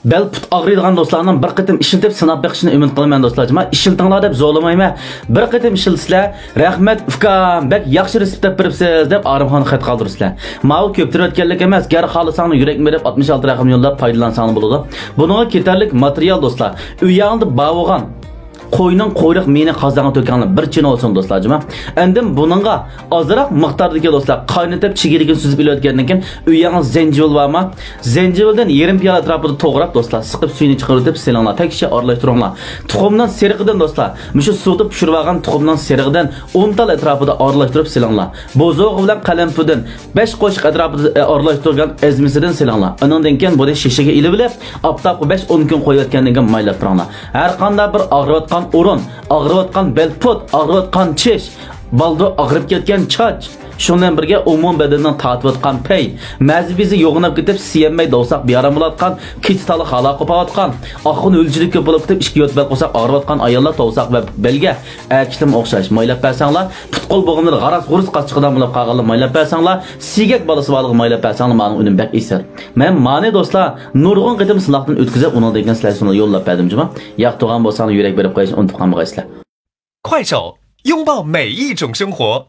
bel put ağrıydigan do'stlarning bir qitim ishiltib sinab beqishini umid qilaman do'stlar. İshiltinglar deb zo'lamayman. Bir qitim ishilsizlar, rahmat ukam, bak yaxshi resep deb beribsiz deb Arifxon xat qoldirsizlar. Ma'u ko'ptirib o'tganlik emas, gar xohlasang yurakni berib 66 raqam yo'llab foydalansang bo'ladi. Buningga ketarlik material do'stlar. Uyingda bog'gan qo'yning quyruq meni qozonga to'kanlar bir chin olsin do'stlarjima. Endi buningga ozroq miqdordagi do'stlar qaynatib chigiriga suzib ilayotgandan keyin uyingizda zanjivil bormi? Zanjivildan yarim piyola atrofida to'g'rab do'stlar, siqib suyini chiqarib selinglar, takisha aralashtiringlar. Tuxumdan seriqidan do'stlar, mushu suvda pishirib olgan tuxumdan seriqidan 10 tal atrofida aralashtirib selinglar. Bo'zoq bilan qalampudan 5 qo'shiq atrofida aralashtirgan ezmisidan selinglar. Undan keyin bu shishaga ilib bilib, aptapga 5-10 kun qo'yayotgandan keyin maylab turinglar. Har qanday bir og'riyotgan o'rin, og'riyotgan belput, og'riyotgan chish, baldo og'rib ketgan choch, shundan birga umum badandan tatiyotgan pay, mazbizi yo'g'inib ketib siyamay dovsaq bearam bo'layotgan, kechtali xaloq qo'payotgan, oqin o'lchilik ko'p bo'lib ketib ishga yotbay qo'saq og'riyotgan ayollar dovsaq va belga akishtim o'xshash maylab bersanglar, putqol bo'g'imlar g'araz g'urus qachqidan bo'lib qolganlar maylab bersanglar, sigak bolasi borlig'i maylab bersanglar, ma'lum uning bak esir. Men ma'ni do'stlar, nurg'un qitim sinovdan o'tkazib, uni degan sizlarni yo'llab berdim-jima. Yoqtirgan bo'lsangiz yurak berib qo'yishni unutib qolmaysizlar. 快手，拥抱每一种生活。